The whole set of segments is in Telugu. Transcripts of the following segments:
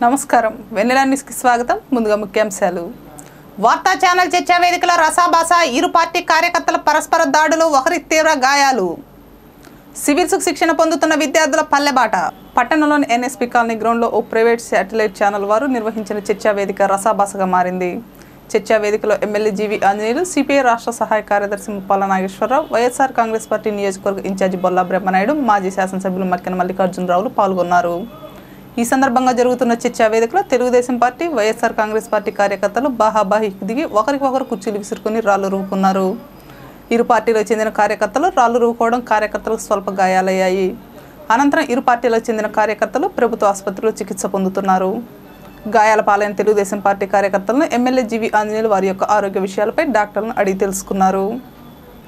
నమస్కారం వెన్నెల న్యూస్ కి స్వాగతం ముందుగా ముఖ్యాంశాలు వార్తా ఛానల్ చర్చా వేదికల రసాభాస ఇరు పార్టీ కార్యకర్తల పరస్పర దాడులు ఒకరి తీవ్ర గాయాలు సివిల్స్ శిక్షణ పొందుతున్న విద్యార్థుల పల్లెబాట పట్టణంలోని ఎన్ఎస్పీ కాలనీ గ్రౌండ్ లో ఓ ప్రైవేట్ శాటిలైట్ ఛానల్ వారు నిర్వహించిన చర్చా వేదిక రసాభాసగా మారింది చర్చా వేదికలో ఎమ్మెల్యే జీవి ఆంజనేయులు సిపిఐ రాష్ట్ర సహాయ కార్యదర్శి ముప్పాల నాగేశ్వరరావు వైఎస్ఆర్ కాంగ్రెస్ పార్టీ నియోజకవర్గ ఇన్ఛార్జి బొల్లా బ్రహ్మనాయుడు మాజీ శాసనసభ్యులు మక్కెన మల్లికార్జునరావులు పాల్గొన్నారు ఈ సందర్భంగా జరుగుతున్న చర్చా వేదికలో తెలుగుదేశం పార్టీ వైఎస్ఆర్ కాంగ్రెస్ పార్టీ కార్యకర్తలు బాహాబాహికి దిగి ఒకరికొకరు కుర్చీలు విసురుకుని రాళ్లు రూపుకున్నారు ఇరు పార్టీలకు చెందిన కార్యకర్తలు రాళ్లు రూపుకోవడం కార్యకర్తలకు స్వల్ప గాయాలయ్యాయి అనంతరం ఇరు పార్టీలకు చెందిన కార్యకర్తలు ప్రభుత్వ ఆసుపత్రిలో చికిత్స పొందుతున్నారు గాయాల పాలైన తెలుగుదేశం పార్టీ కార్యకర్తలను ఎమ్మెల్యే జీవి ఆంజనేయులు వారి యొక్క ఆరోగ్య విషయాలపై డాక్టర్లను అడిగి తెలుసుకున్నారు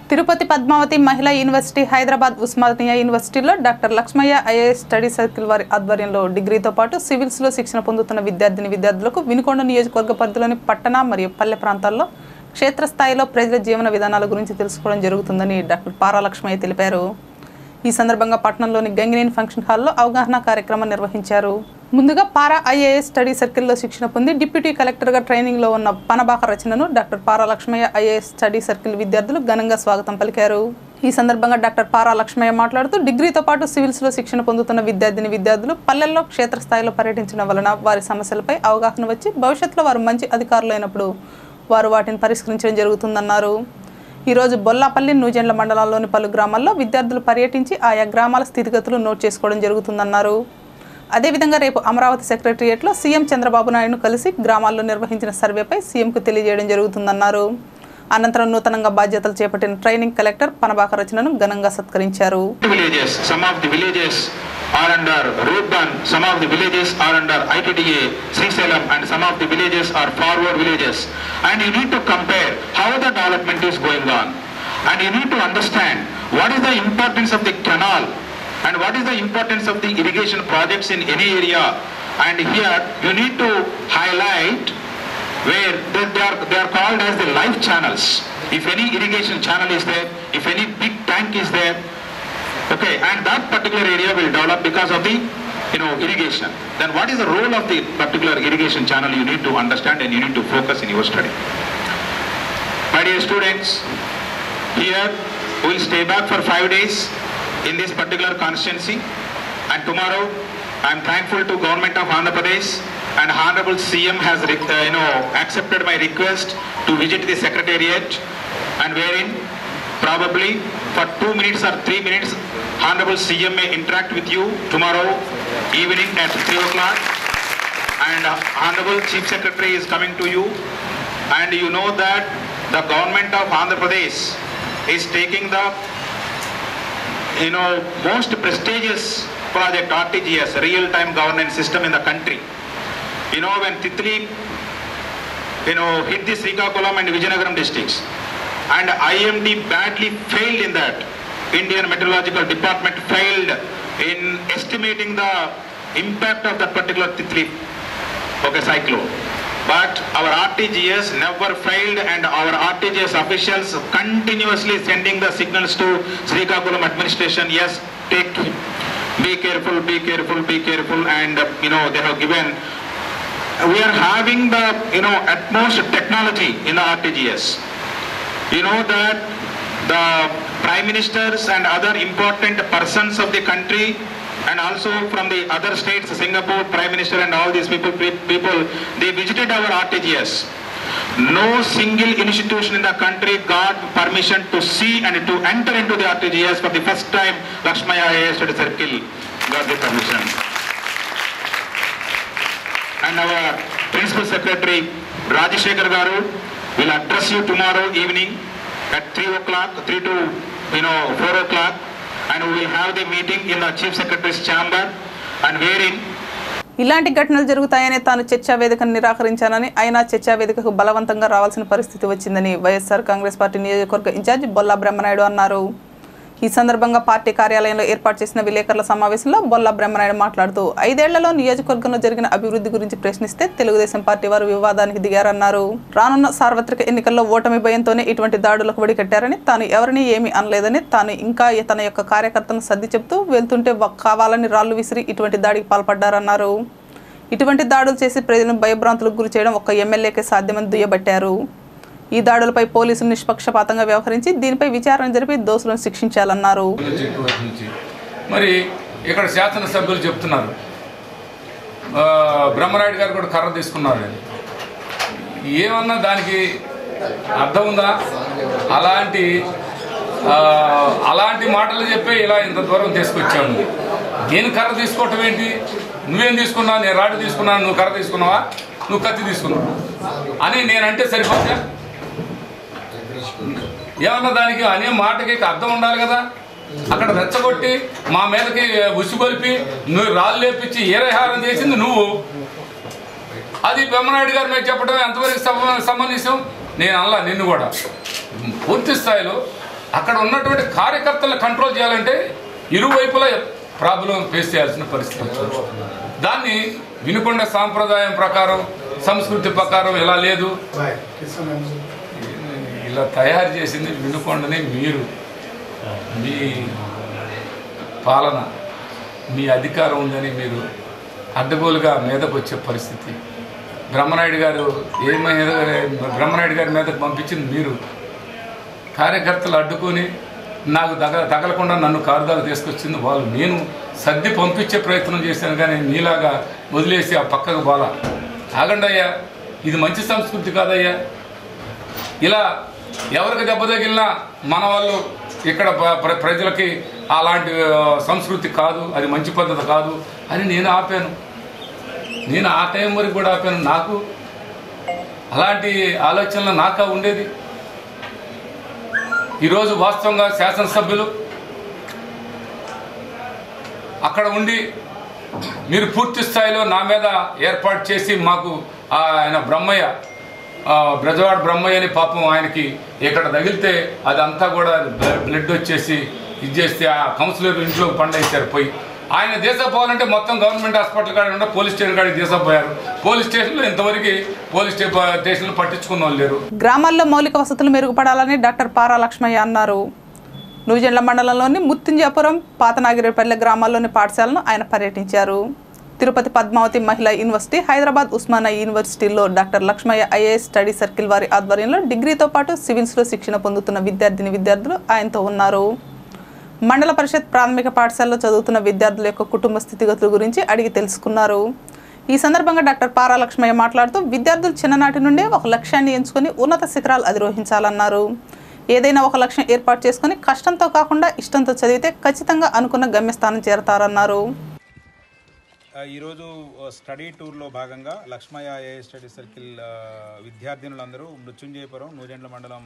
తిరుపతి పద్మావతి మహిళా యూనివర్సిటీ హైదరాబాద్ ఉస్మానియా యూనివర్సిటీలో doctor Lakshmaiah IAS study circle వారి ఆధ్వర్యంలో డిగ్రీతో పాటు సివిల్స్లో శిక్షణ పొందుతున్న విద్యార్థులకు వినుకొండ నియోజకవర్గ పరిధిలోని పట్టణ మరియు పల్లె ప్రాంతాల్లో క్షేత్రస్థాయిలో ప్రజల జీవన విధానాల గురించి తెలుసుకోవడం జరుగుతుందని డాక్టర్ పారా లక్ష్మయ్య తెలిపారు ఈ సందర్భంగా పట్టణంలోని గంగినేని ఫంక్షన్ హాల్లో అవగాహన కార్యక్రమం నిర్వహించారు ముందుగా పారా ఐఏఎస్ స్టడీ సర్కిల్లో శిక్షణ పొంది డిప్యూటీ కలెక్టర్గా ట్రైనింగ్లో ఉన్న పనబాక రచనను డాక్టర్ పారా లక్ష్మయ్య ఐఏఎస్ స్టడీ సర్కిల్ విద్యార్థులు ఘనంగా స్వాగతం పలికారు ఈ సందర్భంగా డాక్టర్ పారా లక్ష్మయ్య మాట్లాడుతూ డిగ్రీతో పాటు సివిల్స్లో శిక్షణ పొందుతున్న విద్యార్థులు పల్లెల్లో క్షేత్రస్థాయిలో పర్యటించడం వలన వారి సమస్యలపై అవగాహన వచ్చి భవిష్యత్తులో వారు మంచి అధికారులైనప్పుడు వారు వాటిని పరిష్కరించడం జరుగుతుందన్నారు ఈరోజు బొల్లాపల్లి నూజెండ్ల మండలాల్లోని పలు గ్రామాల్లో విద్యార్థులు పర్యటించి ఆయా గ్రామాల స్థితిగతులు నోట్ చేసుకోవడం జరుగుతుందన్నారు అదేవిధంగా రేపు అమరావతి సెక్రటరియట్లో సీఎం చంద్రబాబు నాయుడును కలిసి గ్రామాల్లో నిర్వహించిన సర్వేపై సీఎంకు తెలియజేయడం జరుగుతుందన్నారు అనంతరం నూతనంగా బాధ్యతలు చేపట్టిన ట్రైనింగ్ కలెక్టర్ పనబాక రచనను ఘనంగా సత్కరించారు are under Roadban, some of the villages are under ITDA, Srisalam, and some of the villages are forward villages. And you need to compare how the development is going on. And you need to understand what is the importance of the canal and what is the importance of the irrigation projects in any area. And here you need to highlight where they are called as the life channels. If any irrigation channel is there, if any big tank is there, okay, and that particular area will develop because of the irrigation. Then what is the role of the particular irrigation channel you need to understand and you need to focus in your study. My dear students, here we will stay back for 5 days in this particular constituency, and tomorrow I am thankful to Government of Andhra Pradesh and Honorable CM has accepted my request to visit the Secretariat, and wherein probably for 2 minutes or 3 minutes Honorable CM may interact with you tomorrow evening at 3 o'clock, and Honorable Chief Secretary is coming to you, and you know that the Government of Andhra Pradesh is taking the most prestigious project RTGS, real time governance system in the country. When Titli hit the Srikakulam and Vizianagaram districts, and IMD badly failed in that. Indian Meteorological Department failed in estimating the impact of that particular Titli cyclone. But our RTGS never failed, and our RTGS officials continuously sending the signals to Srikakulam administration. Yes, be careful, be careful, be careful, and they have given. We are having the utmost technology in the RTGS. You know that the prime ministers and other important persons of the country and also from the other states, Singapore prime minister and all these people, they visited our RTGS. No single institution in the country got permission to see and to enter into the RTGS. For the first time, Lakshmaya IAS Study Circle got the permission. And our Principal Secretary Rajeshekar Garu will address you tomorrow evening at 3 o'clock, 3 to 4 o'clock, and we will have the meeting in the Chief Secretary's chamber, and wherein ఇలాంటి ఘటనలు జరుగుతాయనే తాను చర్చా వేదికను నిరాకరించానని అయినా చర్చా వేదికకు బలవంతంగా రావాల్సిన పరిస్థితి వచ్చిందని వైఎస్ఆర్ కాంగ్రెస్ పార్టీ నియోజకవర్గ ఇన్ఛార్జి బొల్లా బ్రహ్మనాయుడు అన్నారు ఈ సందర్భంగా పార్టీ కార్యాలయంలో ఏర్పాటు చేసిన విలేకరుల సమావేశంలో బొల్లా బ్రహ్మనాయుడు మాట్లాడుతూ 5 ఏళ్లలో నియోజకవర్గంలో జరిగిన అభివృద్ధి గురించి ప్రశ్నిస్తే తెలుగుదేశం పార్టీ వారు వివాదానికి దిగారన్నారు రానున్న సార్వత్రిక ఎన్నికల్లో ఓటమి భయంతోనే ఇటువంటి దాడులకు వడికట్టారని తాను ఎవరిని ఏమీ అనలేదని తాను ఇంకా తన యొక్క కార్యకర్తలను సర్ది చెబుతూ వెళ్తుంటే కావాలని రాళ్లు విసిరి ఇటువంటి దాడికి పాల్పడ్డారన్నారు ఇటువంటి దాడులు చేసి ప్రజలను భయభ్రాంతులకు గురి చేయడం ఒక్క ఎమ్మెల్యేకే సాధ్యమని దుయ్యబట్టారు. ఈ దాడులపై పోలీసులు నిష్పక్షపాతంగా వ్యవహరించి దీనిపై విచారణ జరిపి దోషులను శిక్షించాలన్నారు. మరి ఇక్కడ శాసనసభ్యులు చెప్తున్నారు బ్రహ్మనాయుడు గారు కూడా కర్ర తీసుకున్నారు. ఏమన్నా దానికి అర్థం ఉందా? అలాంటి మాటలు చెప్పి ఇలా ఇంత దూరం తీసుకొచ్చాము. నేను కర్ర తీసుకోవటం ఏంటి? నువ్వేం తీసుకున్నావు? నేను రాడు తీసుకున్నాను, నువ్వు కర్ర తీసుకున్నావా, నువ్వు కత్తి తీసుకున్నావా అని నేనంటే సరిపోతా? ఏమన్నా దానికి అనే మాటకి అర్థం ఉండాలి కదా. అక్కడ రెచ్చగొట్టి మా మీదకి ఉసిగొలిపి నువ్వు రాళ్ళు లేపించి ఏరహారం చేసింది నువ్వు. అది బ్రహ్మనాయుడు గారి మీద చెప్పడం ఎంతవరకు సంబంధించాం? నేను అలా నిన్ను కూడా పూర్తి స్థాయిలో అక్కడ ఉన్నటువంటి కార్యకర్తలను కంట్రోల్ చేయాలంటే ఇరువైపులా ప్రాబ్లం ఫేస్ చేయాల్సిన పరిస్థితి. దాన్ని వినుకొండ సాంప్రదాయం ప్రకారం సంస్కృతి ప్రకారం ఇలా లేదు. ఇలా తయారు చేసింది వినుకొండని మీరు, మీ పాలన, మీ అధికారం ఉందని మీరు అడ్డగోలుగా మీదకు వచ్చే పరిస్థితి. బ్రహ్మనాయుడు గారి మీదకు పంపించింది మీరు. కార్యకర్తలు అడ్డుకొని నాకు తగలకుండా నన్ను కారుదాలు తీసుకొచ్చింది వాళ్ళు. నేను సర్ది పంపించే ప్రయత్నం చేశాను కానీ నీలాగా వదిలేసి ఆ పక్కకు బాలా. ఆగండి అయ్యా, ఇది మంచి సంస్కృతి కాదయ్యా. ఇలా ఎవరికి దెబ్బ తగిలినా మన వాళ్ళు ఇక్కడ ప్రజలకి అలాంటి సంస్కృతి కాదు, అది మంచి పద్ధతి కాదు అని నేను ఆపాను. నేను ఆ టైం వరకు కూడా ఆపాను. నాకు అలాంటి ఆలోచనలు నాకా ఉండేది. ఈరోజు వాస్తవంగా శాసనసభ్యులు అక్కడ ఉండి మీరు పూర్తి స్థాయిలో నా మీద ఏర్పాటు చేసి మాకు ఆయన బ్రహ్మయ్య, బ్రజవాడ బ్రహ్మయ్యని పాపం ఆయనకి ఇక్కడ తగిలితే అదంతా కూడా బ్లడ్ వచ్చేసి ఇది చేస్తే ఆ కౌన్సిలర్ ఇంట్లోకి పండేశారు. పోయి ఆయన దేశపోవాలంటే మొత్తం గవర్నమెంట్ హాస్పిటల్ కాడ ఉంటే పోలీస్ స్టేషన్ కాడికి దేశపోయారు. పోలీస్ స్టేషన్లో ఇంతవరకు పోలీస్ స్టేషన్లో పట్టించుకున్న వాళ్ళు లేరు. గ్రామాల్లో మౌలిక వసతులు మెరుగుపడాలని డాక్టర్ పారా లక్ష్మయ్య అన్నారు. నూజెండ్ల మండలంలోని ముత్తింజాపురం, పాతనాగిరిపల్లె గ్రామాల్లోని పాఠశాలను ఆయన పర్యటించారు. తిరుపతి పద్మావతి మహిళా యూనివర్సిటీ, హైదరాబాద్ ఉస్మానియా యూనివర్సిటీల్లో doctor Lakshmaiah IAS study circle వారి ఆధ్వర్యంలో డిగ్రీతో పాటు సివిల్స్లో శిక్షణ పొందుతున్న విద్యార్థులు ఆయనతో ఉన్నారు. మండల పరిషత్ ప్రాథమిక పాఠశాలలో చదువుతున్న విద్యార్థుల యొక్క కుటుంబ స్థితిగతుల గురించి అడిగి తెలుసుకున్నారు. ఈ సందర్భంగా డాక్టర్ పారా లక్ష్మయ్య మాట్లాడుతూ విద్యార్థులు చిన్ననాటి నుండే ఒక లక్ష్యాన్ని ఎంచుకొని ఉన్నత శిఖరాలు అధిరోహించాలన్నారు. ఏదైనా ఒక లక్ష్యం ఏర్పాటు చేసుకుని కష్టంతో కాకుండా ఇష్టంతో చదివితే ఖచ్చితంగా అనుకున్న గమ్యస్థానం చేరతారన్నారు. ఈరోజు స్టడీ టూర్లో భాగంగా లక్ష్మయ్య ఐఏఎస్ స్టడీ సర్కిల్ విద్యార్థినులందరూ మృత్యుంజయపురం నూజెండ్ల మండలం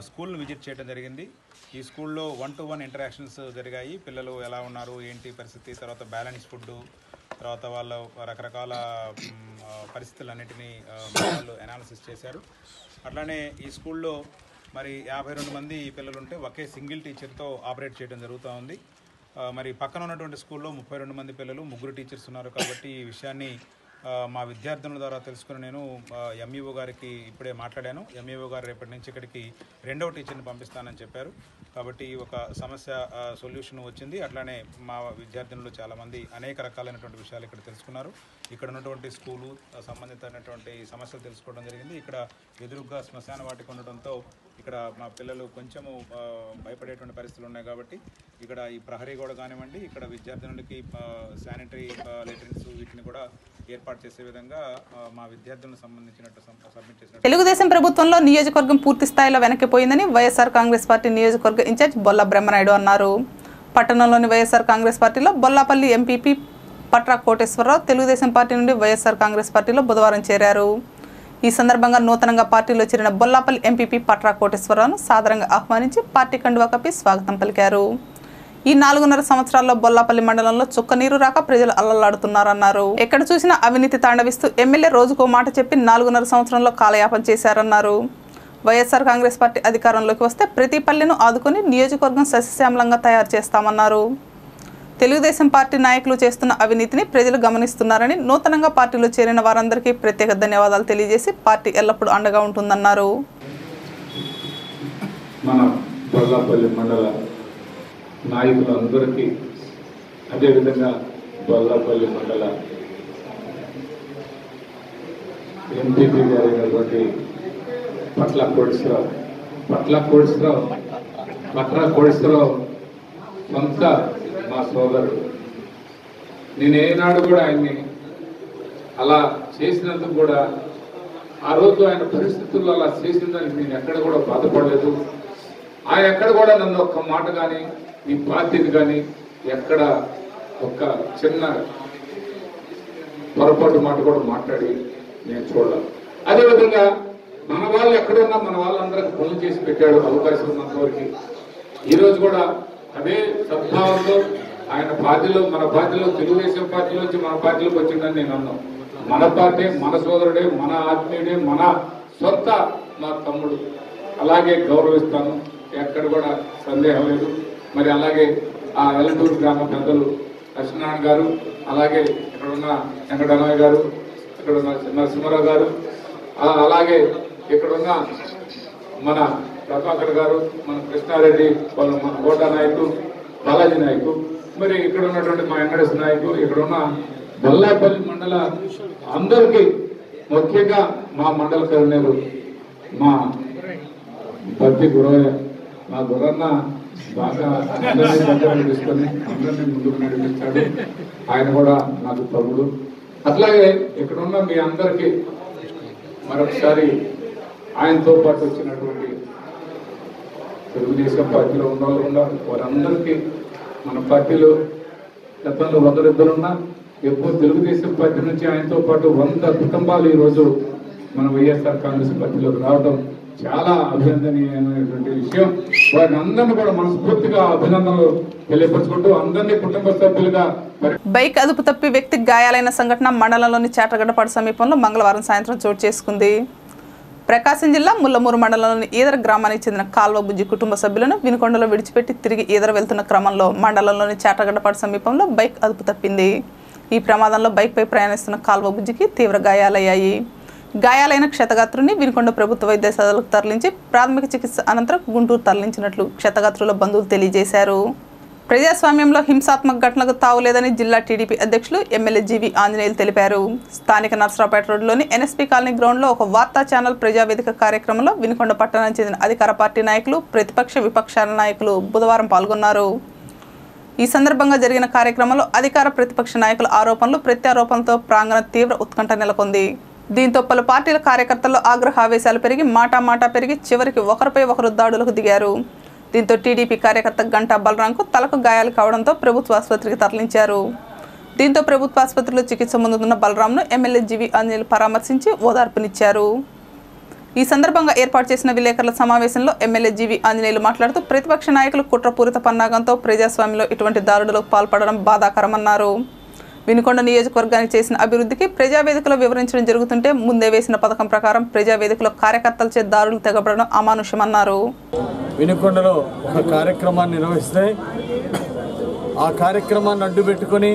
స్కూల్ను విజిట్ చేయడం జరిగింది. ఈ స్కూల్లో 1-to-1 ఇంటరాక్షన్స్ జరిగాయి. పిల్లలు ఎలా ఉన్నారు, ఏంటి పరిస్థితి, తర్వాత బ్యాలెన్స్ ఫుడ్, తర్వాత వాళ్ళ రకరకాల పరిస్థితులన్నింటినీ వాళ్ళు అనాలిసిస్ చేశారు. అట్లానే ఈ స్కూల్లో మరి 52 మంది పిల్లలు ఉంటే ఒకే సింగిల్ టీచర్తో ఆపరేట్ చేయడం జరుగుతూ ఉంది. మరి పక్కన ఉన్నటువంటి స్కూల్లో 32 మంది పిల్లలు, 3 టీచర్స్ ఉన్నారు. కాబట్టి ఈ విషయాన్ని మా విద్యార్థుల ద్వారా తెలుసుకుని నేను ఎంఈఓ గారికి ఇప్పుడే మాట్లాడాను. ఎంఈఓ గారు రేపటి నుంచి ఇక్కడికి 2వ టీచర్ని పంపిస్తానని చెప్పారు. కాబట్టి ఒక సమస్య సొల్యూషన్ వచ్చింది. అట్లానే మా విద్యార్థులు చాలామంది అనేక రకాలైనటువంటి విషయాలు ఇక్కడ తెలుసుకున్నారు. ఇక్కడ ఉన్నటువంటి స్కూలు సంబంధితమైనటువంటి సమస్యలు తెలుసుకోవడం జరిగింది. ఇక్కడ ఎదురుగా శ్మశాన వాటిక ఉండడంతో ఇక్కడ మా పిల్లలు కొంచెము భయపడేటువంటి పరిస్థితులు ఉన్నాయి. కాబట్టి ఇక్కడ ఈ ప్రహరీ గోడ కానివ్వండి, ఇక్కడ విద్యార్థులకి శానిటరీ లెటరిన్స్ వీటిని కూడా ఏర్పాటు చేసే విధంగా మా విద్యార్థులకు సంబంధించినట్టు సబ్మిట్ చేసిన తెలుగుదేశం ప్రభుత్వంలో నియోజకవర్గం పూర్తి స్థాయిలో వెనక్కిపోయిందని వైఎస్ఆర్ కాంగ్రెస్ పార్టీ నియోజకవర్గ ఇన్ఛార్జ్ బొల్ల బ్రహ్మనాయుడు అన్నారు. పట్టణంలోని వైఎస్ఆర్ కాంగ్రెస్ పార్టీలో బొల్లాపల్లి ఎంపీపీ పట్రా కోటేశ్వరరావు తెలుగుదేశం పార్టీ నుండి వైఎస్ఆర్ కాంగ్రెస్ పార్టీలో బుధవారం చేరారు. ఈ సందర్భంగా నూతనంగా పార్టీలో చేరిన బొల్లాపల్లి ఎంపీపీ పట్రా కోటేశ్వరరావును సాదరంగా ఆహ్వానించి పార్టీ కండువా కప్పి స్వాగతం పలికారు. ఈ 4.5 సంవత్సరాల్లో బొల్లాపల్లి మండలంలో చుక్క నీరు రాక ప్రజలు అల్లలాడుతున్నారన్నారు. ఎక్కడ చూసినా అవినీతి తాండవిస్తూ ఎమ్మెల్యే రోజుకో మాట చెప్పి 4.5 సంవత్సరంలో కాలయాపన చేశారన్నారు. వైఎస్ఆర్ కాంగ్రెస్ పార్టీ అధికారంలోకి వస్తే ప్రతి పల్లెను ఆదుకొని నియోజకవర్గం సస్యశ్యామలంగా తయారు చేస్తామన్నారు. తెలుగుదేశం పార్టీ నాయకులు చేస్తున్న అవినీతిని ప్రజలు గమనిస్తున్నారని, నూతనంగా పార్టీలో చేరిన వారందరికీ ప్రత్యేక ధన్యవాదాలు తెలియజేసి పార్టీ ఎల్లప్పుడూ అండగా ఉంటుందన్నారు. మన బొల్లాపల్లి మండల నాయకులందరికీ, అదేవిధంగా బొల్లాపల్లి మండల ఎంపీపీ గారు అయినటువంటి పట్ల కోటేశ్వరరావు సొంత మా సోదరుడు. నేను ఏనాడు కూడా ఆయన్ని అలా చేసినందుకు కూడా ఆ రోజు ఆయన పరిస్థితుల్లో అలా చేసిన దానికి నేను ఎక్కడ కూడా బాధపడలేదు. ఆయన ఎక్కడ కూడా నన్ను ఒక్క మాట కానీ ఈ పార్టీని కానీ ఎక్కడ ఒక్క చిన్న పొరపాటు మాట కూడా మాట్లాడి నేను చూడాలి. అదేవిధంగా మన వాళ్ళు ఎక్కడున్నా మన వాళ్ళందరికీ పనులు చేసి పెట్టాడు అవకాశం ఉన్నంత వరకు. ఈరోజు కూడా అదే సద్భావంతో ఆయన పార్టీలో మన పార్టీలో తెలుగుదేశం పార్టీలోంచి మన పార్టీలోకి వచ్చిందని నేను అన్నాను. మన పార్టీ మన సోదరుడే, మన ఆత్మీయుడే, మన సొంత మా తమ్ముడు. అలాగే గౌరవిస్తాను, ఎక్కడ కూడా సందేహం లేదు. మరి అలాగే ఆ ఎల్లటూరు గ్రామ పెద్దలు లక్ష్మీనారాయణ గారు, అలాగే ఇక్కడ ఉన్న వెంకటరమయ్య గారు, ఇక్కడ ఉన్న నరసింహారావు గారు, అలాగే ఇక్కడ ఉన్న మన ప్రభాకర్ గారు, మన కృష్ణారెడ్డి, వాళ్ళు మన కోటా నాయకు, బాలాజీ నాయకు, మరి ఇక్కడ ఉన్నటువంటి మా వెంకటేశ్వర నాయకు, ఇక్కడ ఉన్న బొల్లాపల్లి మండల అందరికీ, ముఖ్యంగా మా మండల కన్వీనర్ మా భక్తి గురవయ్య, మా గురన్న బాగా అందరినీ దగ్గర తీసుకొని అందరినీ ముందుకు నడిపిస్తాడు. ఆయన కూడా నాకు తమ్ముడు. అట్లాగే ఇక్కడ ఉన్న మీ అందరికీ మరొకసారి ఆయనతో పాటు వచ్చినటువంటి తెలుగుదేశం పార్టీలో ఉన్న వాళ్ళు ఉన్నారు, వారందరికీ మన పార్టీలో గతంలో 100 ఉన్నా ఎప్పుడు తెలుగుదేశం పార్టీ నుంచి ఆయనతో పాటు 100 కుటుంబాలు ఈరోజు మన వైఎస్ఆర్ కాంగ్రెస్ పార్టీలోకి రావడం చాలా అభినందనీయమైనటువంటి విషయం. వారిని అందరినీ కూడా మనస్ఫూర్తిగా అభినందనలు తెలియపరుచుకుంటూ అందరినీ కుటుంబ సభ్యులుగా. బైక్ అదుపు తప్పి వ్యక్తికి గాయాలైన సంఘటన మండలంలోని చేటగడ్డపాడు సమీపంలో మంగళవారం సాయంత్రం చోటు చేసుకుంది. ప్రకాశం జిల్లా ముల్లమూరు మండలంలోని ఈదర గ్రామానికి చెందిన కాల్వ బుజ్జి కుటుంబ సభ్యులను వినుకొండలో విడిచిపెట్టి తిరిగి ఈదర వెళ్తున్న క్రమంలో మండలంలోని చేటగడ్డపాడు సమీపంలో బైక్ అదుపు తప్పింది. ఈ ప్రమాదంలో బైక్పై ప్రయాణిస్తున్న కాల్వ బుజ్జికి తీవ్ర గాయాలయ్యాయి. గాయాలైన క్షతగాత్రుని వినుకొండ ప్రభుత్వ వైద్యశాలకు తరలించి ప్రాథమిక చికిత్స అనంతరం గుంటూరు తరలించినట్లు క్షతగాత్రుల బంధువులు తెలియజేశారు. ప్రజాస్వామ్యంలో హింసాత్మక ఘటనలకు తావులేదని జిల్లా టీడీపీ అధ్యక్షులు ఎమ్మెల్యే జీవి ఆంజనేయులు తెలిపారు. స్థానిక నర్సరావుపేట రోడ్లోని ఎన్ఎస్పీ కాలనీ గ్రౌండ్లో ఒక వార్తా ఛానల్ ప్రజావేదిక కార్యక్రమంలో వినుకొండ పట్టణానికి చెందిన అధికార పార్టీ నాయకులు, ప్రతిపక్ష విపక్షాల నాయకులు బుధవారం పాల్గొన్నారు. ఈ సందర్భంగా జరిగిన కార్యక్రమంలో అధికార ప్రతిపక్ష నాయకుల ఆరోపణలు ప్రత్యారోపణలతో ప్రాంగణ తీవ్ర ఉత్కంఠ నెలకొంది. దీంతో పలు పార్టీల కార్యకర్తల్లో ఆగ్రహావేశాలు పెరిగి మాటా పెరిగి చివరికి ఒకరిపై ఒకరు దాడులకు దిగారు. దీంతో టీడీపీ కార్యకర్త గంటా బలరాంకు తలకు గాయాలు కావడంతో ప్రభుత్వ ఆసుపత్రికి తరలించారు. దీంతో ప్రభుత్వ ఆసుపత్రిలో చికిత్స పొందుతున్న బలరాంను ఎమ్మెల్యే జీవి ఆంజనేయులు పరామర్శించి ఓదార్పునిచ్చారు. ఈ సందర్భంగా ఏర్పాటు చేసిన విలేకరుల సమావేశంలో ఎమ్మెల్యే జీవి ఆంజనేయులు మాట్లాడుతూ ప్రతిపక్ష నాయకులు కుట్రపూరిత పన్నాగంతో ప్రజాస్వామ్యంలో ఇటువంటి దాడులకు పాల్పడడం బాధాకరమన్నారు. వినుకొండ నియోజకవర్గానికి చేసిన అభివృద్ధికి ప్రజావేదికలో వివరించడం జరుగుతుంటే ముందే వేసిన పథకం ప్రకారం ప్రజావేదికలో కార్యకర్తలచే దాడులు తెగబడడం అమానుషమన్నారు. వినుకొండలో ఒక కార్యక్రమాన్ని నిర్వహిస్తే ఆ కార్యక్రమాన్ని అడ్డుపెట్టుకుని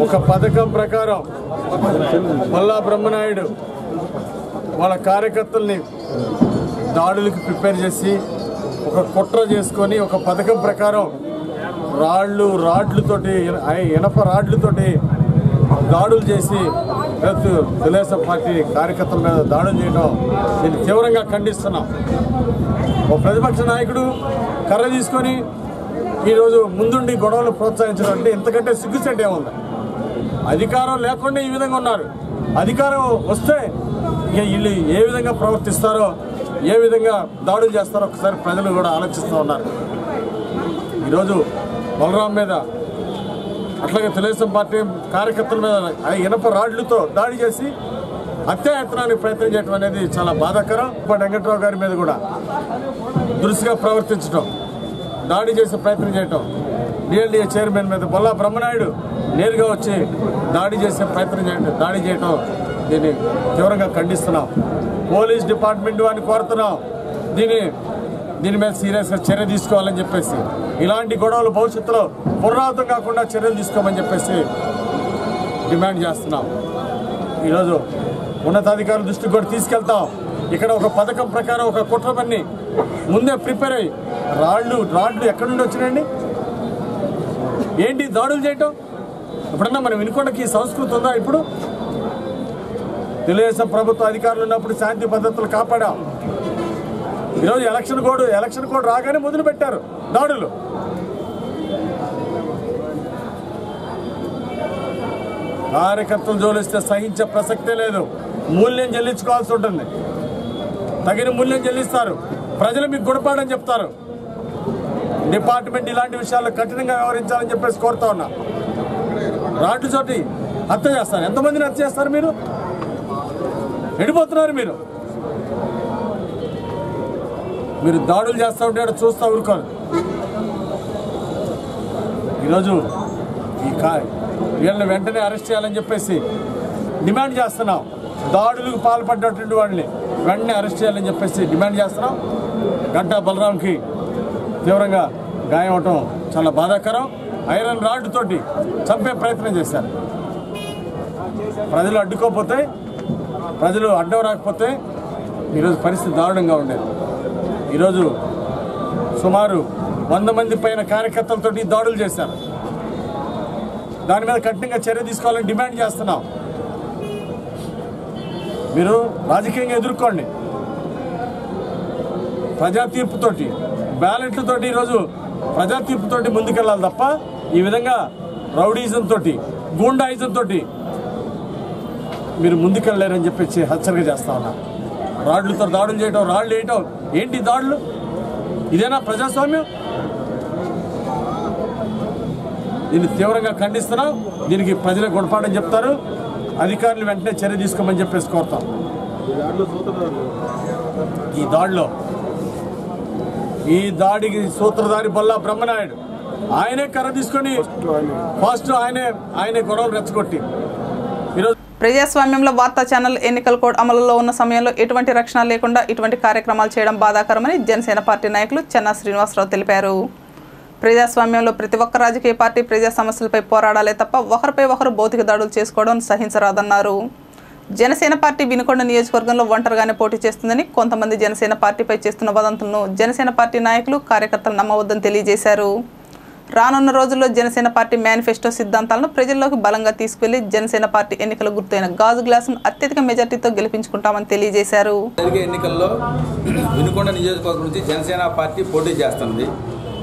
ఒక పథకం ప్రకారం మల్లా బ్రహ్మనాయుడు వాళ్ళ కార్యకర్తల్ని దాడులకు ప్రిపేర్ చేసి ఒక కుట్ర చేసుకొని ఒక పథకం ప్రకారం రాడ్లతోటి ఇనప రాడ్లతోటి దాడులు చేసి తెలుగుదేశం పార్టీ కార్యకర్తల మీద దాడులు చేయడం దీన్ని తీవ్రంగా ఖండిస్తున్నాం. ఒక ప్రతిపక్ష నాయకుడు కర్ర తీసుకొని ఈరోజు ముందుండి గొడవలు ప్రోత్సహించడం అంటే ఇంతకంటే సిగ్గుచేటు ఏముంది? అధికారం లేకుండా ఈ విధంగా ఉన్నారు. అధికారం వస్తే ఇక వీళ్ళు ఏ విధంగా ప్రవర్తిస్తారో, ఏ విధంగా దాడులు చేస్తారో ఒకసారి ప్రజలు కూడా ఆలోచిస్తూ ఉన్నారు. ఈరోజు బలరాం మీద అట్లాగే తెలుగుదేశం పార్టీ కార్యకర్తల మీద ఇనప రాడ్లతో దాడి చేసి హత్యాయత్నానికి ప్రయత్నం చేయడం అనేది చాలా బాధాకరం. వెంకట్రావు గారి మీద కూడా దురుసుగా ప్రవర్తించడం, దాడి చేసే ప్రయత్నం చేయటం, డిఎల్డిఏ చైర్మన్ మీద బొల్లా బ్రహ్మనాయుడు నేరుగా వచ్చి దాడి చేయటం దీన్ని తీవ్రంగా ఖండిస్తున్నాం. పోలీస్ డిపార్ట్మెంట్ వారిని కోరుతున్నాం దీని మీద సీరియస్గా చర్య తీసుకోవాలని చెప్పేసి, ఇలాంటి గొడవలు భవిష్యత్తులో పునరావృతం కాకుండా చర్యలు తీసుకోమని చెప్పేసి డిమాండ్ చేస్తున్నాం. ఈరోజు ఉన్నతాధికారుల దృష్టికి కూడా తీసుకెళ్తాం. ఇక్కడ ఒక పథకం ప్రకారం ఒక కుట్ర పని ముందే ప్రిపేర్ అయ్యి రాడ్లు ఎక్కడి నుండి వచ్చినాయండి? ఏంటి దాడులు చేయటం? ఎప్పుడన్నా మనం వినుకొండకి సంస్కృతి ఉందా? ఇప్పుడు తెలుగుదేశం ప్రభుత్వ అధికారులు ఉన్నప్పుడు శాంతి భద్రతలు కాపాడాం. ఈరోజు ఎలక్షన్ కోడ్ రాగానే మొదలుపెట్టారు దాడులు. కార్యకర్తలు జోలిస్తే సహించే ప్రసక్తే లేదు. మూల్యం చెల్లించుకోవాల్సి ఉంటుంది. తగిన మూల్యం చెల్లిస్తారు. ప్రజలు మీకు గుణపాఠం చెప్తారు. డిపార్ట్మెంట్ ఇలాంటి విషయాల్లో కఠినంగా వ్యవహరించాలని చెప్పేసి కోరుతా ఉన్నా. రాడ్లు చోటి హత్య చేస్తారు. ఎంతమందిని హత్య చేస్తారు? మీరు ఎడిపోతున్నారు. మీరు దాడులు చేస్తూ ఉంటే చూస్తూ ఊరుకోరు. ఈరోజు వీళ్ళని వెంటనే అరెస్ట్ చేయాలని చెప్పేసి డిమాండ్ చేస్తున్నాం. దాడులకు పాల్పడ్డటువంటి వాళ్ళని వెంటనే అరెస్ట్ చేయాలని చెప్పేసి డిమాండ్ చేస్తున్నాం. గంటా బలరాంకి తీవ్రంగా గాయం అవటం చాలా బాధాకరం. ఐరన్ రాడ్ తోటి చంపే ప్రయత్నం చేశారు. ప్రజలు అడ్డుకోకపోతే, ప్రజలు అడ్డం రాకపోతే ఈరోజు పరిస్థితి దారుణంగా ఉండేది. ఈరోజు సుమారు 100 మంది పైన కార్యకర్తలతోటి దాడులు చేశారు. దాని మీద కఠినంగా చర్య తీసుకోవాలని డిమాండ్ చేస్తున్నాం. మీరు రాజకీయంగా ఎదుర్కోండి. ప్రజా తీర్పుతోటి, బ్యాలెట్లతోటి ఈరోజు ప్రజా తీర్పుతోటి ముందుకెళ్ళాలి తప్ప ఈ విధంగా రౌడీజంతో, గూండాయిజంతో మీరు ముందుకెళ్ళలేరని చెప్పేసి హెచ్చరిక చేస్తా ఉన్నా. రాడ్లతో దాడులు చేయటం, రాళ్ళు వేయటం ఏంటి దాడులు? ఇదేనా ప్రజాస్వామ్యం? దీన్ని తీవ్రంగా ఖండిస్తున్నాం. దీనికి ప్రజలే గుణపాఠం చెప్తారు. అధికారులు వెంటనే చర్య తీసుకోమని చెప్పేసి కోరుతాం. ఈ దాడికి సూత్రధారి బొల్లా బ్రహ్మనాయుడు ఆయనే కర్ర తీసుకొని ఫస్ట్ ఆయనే గొడవలు రెచ్చగొట్టి ఈరోజు ప్రజాస్వామ్యంలో వార్తా ఛానల్ ఎన్నికల కోడ్ అమలులో ఉన్న సమయంలో ఎటువంటి రక్షణ లేకుండా ఇటువంటి కార్యక్రమాలు చేయడం బాధాకరమని జనసేన పార్టీ నాయకులు చెన్నా శ్రీనివాసరావు తెలిపారు. ప్రజాస్వామ్యంలో ప్రతి ఒక్క రాజకీయ పార్టీ ప్రజా సమస్యలపై పోరాడాలే తప్ప ఒకరిపై ఒకరు భౌతిక దాడులు చేసుకోవడం సహించరాదన్నారు. జనసేన పార్టీ వినుకొండ నియోజకవర్గంలో ఒంటరిగానే పోటీ చేస్తుందని, కొంతమంది జనసేన పార్టీపై చేస్తున్న వదంతులను జనసేన పార్టీ నాయకులు, కార్యకర్తలు నమ్మవద్దని తెలియజేశారు. రానున్న రోజుల్లో జనసేన పార్టీ మేనిఫెస్టో సిద్ధాంతాలను ప్రజల్లోకి బలంగా తీసుకెళ్లి జనసేన పార్టీ ఎన్నికల గుర్తైన గాజు గ్లాసును అత్యధిక మెజార్టీతో గెలిపించుకుంటామని తెలియజేశారు. జరిగే ఎన్నికల్లో వినుకొండ నియోజకవర్గం నుంచి జనసేన పార్టీ పోటీ చేస్తుంది.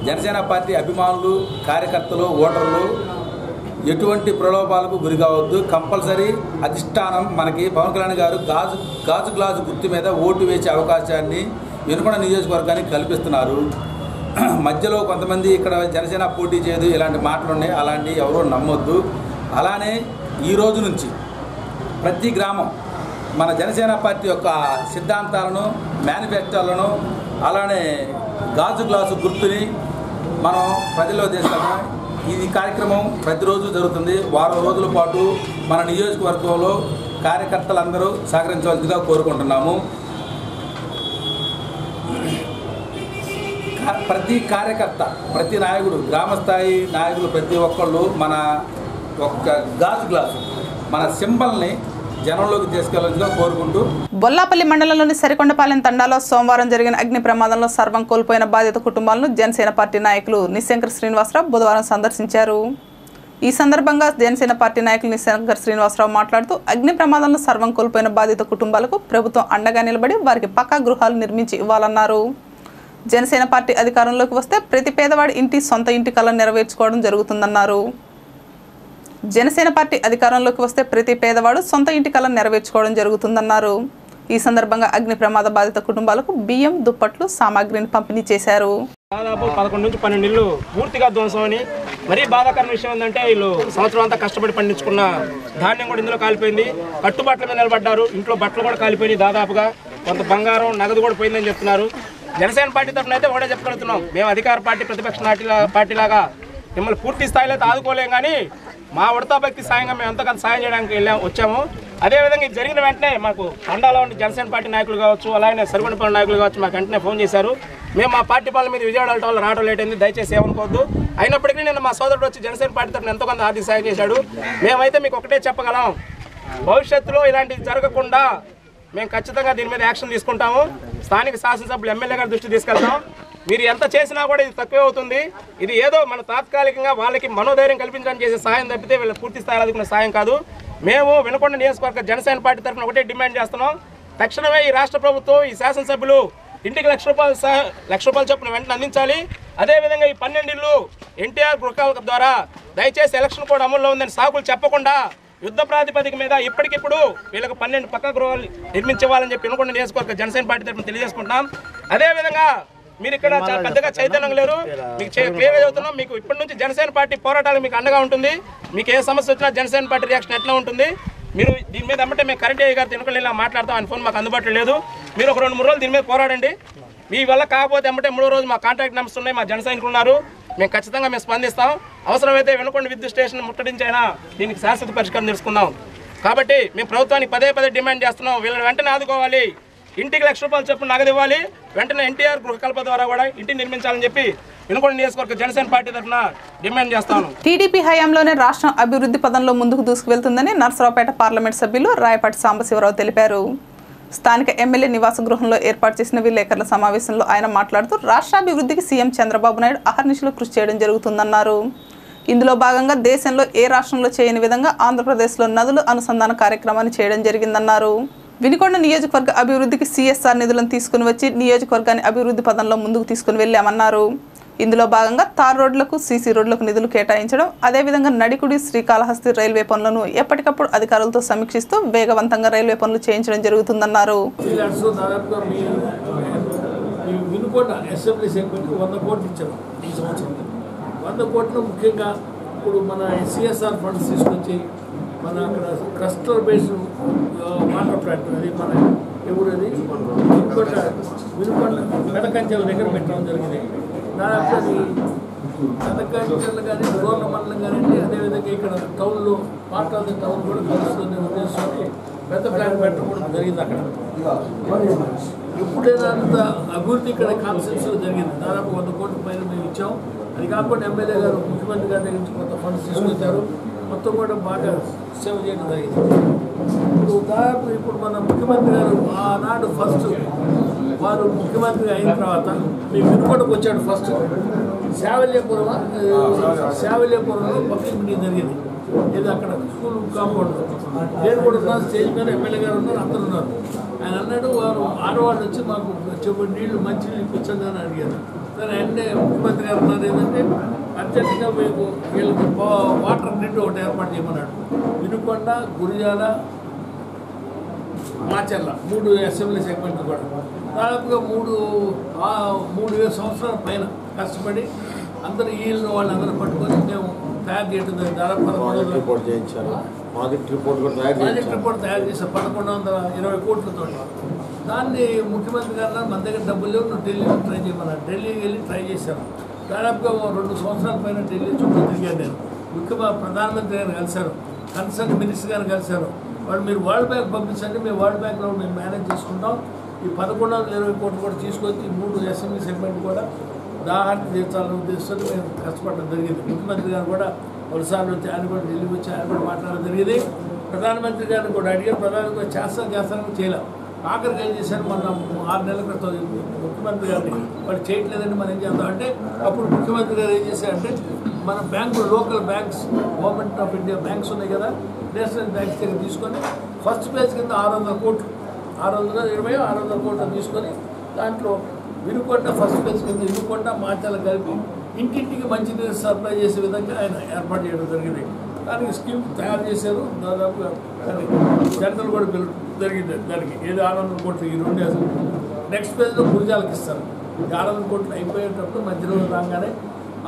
జనసేన పార్టీ అభిమానులు, కార్యకర్తలు, ఓటర్లు ఎటువంటి ప్రలోభాలకు గురి కావద్దు. కంపల్సరీ అధిష్టానం మనకి పవన్ కళ్యాణ్ గారు గాజు గ్లాసు గుర్తు మీద ఓటు వేసే అవకాశాన్ని వినుకొండ నియోజకవర్గానికి కల్పిస్తున్నారు. మధ్యలో కొంతమంది ఇక్కడ జనసేన పోటీ చేయదు ఇలాంటి మాటలు ఉన్నాయి. అలాంటి ఎవరో నమ్మొద్దు. అలానే ఈ రోజు నుంచి ప్రతి గ్రామం మన జనసేన పార్టీ యొక్క సిద్ధాంతాలను, మేనిఫెస్టోలను, అలానే గాజు గ్లాసు గుర్తుని మనం ప్రజల్లో తీసుకెళ్తాం. ఈ కార్యక్రమం ప్రతిరోజు జరుగుతుంది. వారం రోజుల పాటు మన నియోజకవర్గంలో కార్యకర్తలందరూ సహకరించవలసిందిగా కోరుకుంటున్నాము. ప్రతి కార్యకర్త, ప్రతి నాయకుడు, గ్రామస్థాయి నాయకులు ప్రతి ఒక్కళ్ళు మన ఒక్క గాజు గ్లాసు, మన సింబల్ని జనంలోకి తీసుకెళ్లాలని కోరుకుంటూ బొల్లాపల్లి మండలంలోని సరికొండపాలెం తండాలో సోమవారం జరిగిన అగ్ని ప్రమాదంలో సర్వం కోల్పోయిన బాధిత కుటుంబాలను జనసేన పార్టీ నాయకులు నిశంకర్ శ్రీనివాసరావు బుధవారం సందర్శించారు. ఈ సందర్భంగా జనసేన పార్టీ నాయకులు నిశంకర్ శ్రీనివాసరావు మాట్లాడుతూ అగ్ని ప్రమాదంలో సర్వం కోల్పోయిన బాధిత కుటుంబాలకు ప్రభుత్వం అండగా నిలబడి వారికి పక్కా గృహాలు నిర్మించి ఇవ్వాలన్నారు. జనసేన పార్టీ అధికారంలోకి వస్తే ప్రతి పేదవాడి సొంత ఇంటి కల నెరవేర్చుకోవడం జరుగుతుందన్నారు. జనసేన పార్టీ అధికారంలోకి వస్తే ప్రతి పేదవాడు సొంత ఇంటి కల నెరవేర్చుకోవడం జరుగుతుందన్నారు. ఈ సందర్భంగా అగ్ని ప్రమాద బాధిత కుటుంబాలకు బియ్యం, దుప్పట్లు, సామాగ్రిని పంపిణీ చేశారు. దాదాపు 11 నుంచి 12 ఇళ్ళు పూర్తిగా ధ్వంసం అని. మరీ బాధాకరమైన విషయం ఏంటంటే వీళ్ళు సంవత్సరం అంతా కష్టపడి పండించుకున్న ధాన్యం కూడా ఇందులో కాలిపోయింది. కట్టుబాట్ల మీద నిలబడ్డారు. ఇంట్లో బట్టలు కూడా కాలిపోయినాయి. దాదాపుగా కొంత బంగారం, నగదు కూడా పోయిందని చెప్తున్నారు. జనసేన పార్టీ తరఫున అయితే ఒకటే చెప్పగలుగుతున్నాం, మేము అధికార పార్టీ, ప్రతిపక్ష పార్టీలాగా మిమ్మల్ని పూర్తి స్థాయిలో అయితే ఆదుకోలేం, కానీ మా ఉడతా భక్తి సాయంగా మేము ఎంతకంత సాయం చేయడానికి వచ్చాము. అదేవిధంగా ఇది జరిగిన వెంటనే మాకు తండాలో ఉండే జనసేన పార్టీ నాయకులు కావచ్చు, అలాగే సరికొండపాలెం నాయకులు కావచ్చు, మాకు వెంటనే ఫోన్ చేశారు. మేము మా పార్టీ పాలన మీద విజయవాడ వెళ్ళటం వల్ల రావడం లేట్ అయింది, దయచేసి ఏమనుకోవద్దు. అయినప్పటికీ నేను మా సోదరుడు వచ్చి జనసేన పార్టీ తరఫున ఎంతో కొంత ఆర్థిక సాయం చేశాడు. మేమైతే మీకు ఒకటే చెప్పగలం, భవిష్యత్తులో ఇలాంటివి జరగకుండా మేము ఖచ్చితంగా దీని మీద యాక్షన్ తీసుకుంటాము. స్థానిక శాసనసభ్యులు, ఎమ్మెల్యే గారి దృష్టి తీసుకెళ్తాం. మీరు ఎంత చేసినా కూడా ఇది తక్కువే అవుతుంది. ఇది ఏదో మన తాత్కాలికంగా వాళ్ళకి మనోధైర్యం కల్పించడానికి చేసే సాయం తప్పితే వీళ్ళ పూర్తి స్థాయిలో అందుకునే సాయం కాదు. మేము వినుకొండ నియోజకవర్గ జనసేన పార్టీ తరఫున ఒకటే డిమాండ్ చేస్తున్నాం. తక్షణమే ఈ రాష్ట్ర ప్రభుత్వం ఈ శాసనసభ్యులు ఇంటికి ₹1,00,000 చొప్పున వెంటనే అందించాలి. అదేవిధంగా ఈ 12 ఇళ్ళు ఎన్టీఆర్ గృహాల ద్వారా దయచేసి ఎలక్షన్ కూడా అమల్లో ఉందని సాకులు చెప్పకుండా యుద్ధ ప్రాతిపదిక మీద ఇప్పటికిప్పుడు వీళ్ళకి 12 పక్క గృహాలు నిర్మించేవాలని చెప్పి వినుకొండ నియోజకవర్గ జనసేన పార్టీ తరఫున తెలియజేసుకుంటున్నాం. అదేవిధంగా మీరు ఇక్కడ చాలా పెద్దగా చైతన్యం లేరు, మీకు క్లియర్గా చెబుతున్నాం. మీకు ఇప్పటి నుంచి జనసేన పార్టీ పోరాటాలు మీకు అండగా ఉంటుంది. మీకు ఏ సమస్య వచ్చినా జనసేన పార్టీ రియాక్షన్ ఎట్లా ఉంటుంది, మీరు దీని మీద అమ్మంటే మేము కరెంట్ అయ్యే గారితో ఎన్నికలు ఇలా మాట్లాడతాం. ఆయన ఫోన్ మాకు అందుబాటులో లేదు. మీరు ఒక 2-3 రోజులు దీని మీద పోరాడండి. మీ వల్ల కాకపోతే అమ్మంటే 3వ రోజు మా కాంటాక్ట్ నెంబర్స్ ఉన్నాయి, మా జన సైనికులు ఉన్నారు. మేము ఖచ్చితంగా మేము స్పందిస్తాం. అవసరమైతే వినుకొండ విద్యుత్ స్టేషన్ ముట్టడించైనా దీనికి శాశ్వత పరిష్కారం తెలుసుకుందాం. కాబట్టి మేము ప్రభుత్వానికి పదే డిమాండ్ చేస్తున్నాం. వీళ్ళని వెంటనే ఆదుకోవాలి. ఇంటికి ₹1,00,000 చొప్పున నగదు ఇవ్వాలి. వెంటనే ఎన్టీఆర్ గృహకల్ప ద్వారా కూడా ఇంటిని నిర్మించాలని చెప్పి వినుకొండ నియోజకవర్గ జనసేన పార్టీ తరఫున డిమాండ్ చేస్తాను. టీడీపీ హయాంలోనే రాష్ట్రం అభివృద్ధి పదంలో ముందుకు దూసుకువెళ్తుందని నర్సరావుపేట పార్లమెంట్ సభ్యులు రాయపాటి సాంబశివరావు తెలిపారు. స్థానిక ఎమ్మెల్యే నివాస గృహంలో ఏర్పాటు చేసిన విలేకరుల సమావేశంలో ఆయన మాట్లాడుతూ రాష్ట్రాభివృద్ధికి సీఎం చంద్రబాబు నాయుడు అహర్నిశలు కృషి చేయడం జరుగుతుందన్నారు. ఇందులో భాగంగా దేశంలో ఏ రాష్ట్రంలో చేయని విధంగా ఆంధ్రప్రదేశ్లో నదుల అనుసంధాన కార్యక్రమాన్ని చేయడం జరిగిందన్నారు. వినుకొండ నియోజకవర్గ అభివృద్ధికి CSR నిధులను తీసుకుని వచ్చి నియోజకవర్గాన్ని అభివృద్ధి పదంలో ముందుకు తీసుకుని వెళ్లామన్నారు. ఇందులో భాగంగా తార్ రోడ్లకు CC రోడ్లకు నిధులు కేటాయించడం, అదేవిధంగా నడికుడి శ్రీకాళహస్తి రైల్వే పనులను ఎప్పటికప్పుడు అధికారులతో సమీక్షిస్తూ వేగవంతంగా రైల్వే పనులు చేయించడం జరుగుతుందన్నారు. వినుకొండ అసెంబ్లీ సెగ్మెంట్కి 100 కోట్లు ఇచ్చారు ఈ సంవత్సరం. 100 కోట్లు ముఖ్యంగా ఇప్పుడు మన CSR ఫండ్స్ తీసుకొచ్చి మన అక్కడ క్లస్టర్ బేస్డ్ వాటర్ ప్లాంట్ అది మన ఎవరది వినుకొండ పెదకంచెల దగ్గర పెట్టడం జరిగింది. దాదాపు అది పెదకంచెలు కానీ రోడ్ల మండలం కానివ్వండి, అదేవిధంగా ఇక్కడ టౌన్లో పార్ట్ ఆఫ్ ది టౌన్ కూడా కలుస్తుంది ఉద్దేశంతో పెద్ద ప్లాంట్ పెట్టడం జరిగింది. అక్కడ ఎప్పుడైనా అంత అభివృద్ధి ఇక్కడ కాన్స్టిట్యూన్సీలో జరిగింది. దాదాపు 100 కోట్ల పైన మేము ఇచ్చాం. అది కాకుండా ఎమ్మెల్యే గారు ముఖ్యమంత్రి గారి దగ్గర నుంచి కొంత ఫండ్స్ తీసుకొచ్చారు. మొత్తం కూడా బాగా సేవ చేయడం జరిగింది. ఇప్పుడు మన ముఖ్యమంత్రి గారు ఆనాడు ఫస్ట్ వారు ముఖ్యమంత్రి అయిన తర్వాత మీ వినుకొండకు వచ్చాడు. ఫస్ట్ శావల్యపురంలో పబ్లిక్ మీటింగ్ జరిగింది. ఇది అక్కడ స్కూల్ కాంపౌండ్ నేను కూడా ఉన్నాను, స్టేజ్ మీద ఎమ్మెల్యే గారు ఉన్నారు, అందరు ఉన్నారు. ఆయన అన్నాడు వారు ఆడవాళ్ళు వచ్చి మాకు చెప్పండి నీళ్లు మంచి నీళ్ళు ఇప్పించండి అని అడిగారు. సరే అంటే ముఖ్యమంత్రి గారు ఉన్నారు ఏంటంటే అర్జెంటుగా మీకు వీళ్ళకి వాటర్ గ్రిడ్ ఒకటి ఏర్పాటు చేయమన్నాడు. వినుకొండ, గురిజాల, మాచర్ల 3 అసెంబ్లీ సెగ్మెంట్లు కూడా దాదాపుగా 3 సంవత్సరాల పైన కష్టపడి అందరూ వీళ్ళు వాళ్ళందరూ పట్టుకొని మేము తయారు చేయడం దాదాపు 1100 రిపోర్ట్ చేయించారు. ప్రాజెక్ట్ రిపోర్ట్ తయారు చేశారు 1120 కోట్లతో. దాన్ని ముఖ్యమంత్రి గారు మన దగ్గర డబ్బులు లేవు, నువ్వు ఢిల్లీలో ట్రై చేయమన్నారు. ఢిల్లీకి వెళ్ళి ట్రై చేశాను. దాదాపుగా 2 సంవత్సరాల పైన ఢిల్లీ చుట్టూ తిరిగాను నేను. ముఖ్యంగా ప్రధానమంత్రి గారిని కలిశారు, కన్సర్న్ మినిస్టర్ గారిని కలిశారు. వాళ్ళు మీరు వరల్డ్ బ్యాంక్ పంపించండి, మేము వరల్డ్ బ్యాంక్లో మేము మేనేజ్ చేసుకుంటాం. ఈ 1120 కోట్లు కూడా తీసుకొచ్చి 3 అసెంబ్లీ సెగ్మెంట్ కూడా దాహాన్ని తీర్చాలనే ఉద్దేశంతో మేము కష్టపడడం జరిగింది. ముఖ్యమంత్రి గారు కూడా ఒకసారి వచ్చి ఆయన కూడా ఢిల్లీకి వచ్చి ఆయన కూడా మాట్లాడడం జరిగింది. ప్రధానమంత్రి గారిని కూడా అడిగారు, ప్రధానమంత్రి చేస్తాను చేయలేం. ఆఖరికి ఏం చేశారు, మన 6 నెలల క్రితం ముఖ్యమంత్రి గారిని వాళ్ళు చేయట్లేదండి మనం ఏం చేద్దాం అంటే అప్పుడు ముఖ్యమంత్రి గారు ఏం చేశారంటే మన బ్యాంకులు local banks government of India banks ఉన్నాయి కదా, నేషనల్ బ్యాంక్స్ దగ్గర తీసుకొని ఫస్ట్ పేజ్ కింద 600 కోట్లు 600 కోట్లు తీసుకొని దాంట్లో వినుకొండ ఫస్ట్ పేజ్ కింద వినుకొండ మాచర్ల కలిపి ఇంటింటికి మంచినీరు సప్లై చేసే విధంగా ఆయన ఏర్పాటు చేయడం జరిగింది. దానికి స్కీమ్ తయారు చేశారు. దాదాపుగా జనరల్ కూడా జరిగింది. దానికి ఏది 600 కోట్లు ఈ 2 అసలు నెక్స్ట్ పేజ్లో గురిజాలకు ఇస్తారు. 600 కోట్లు అయిపోయేటప్పుడు మధ్యలో రాగానే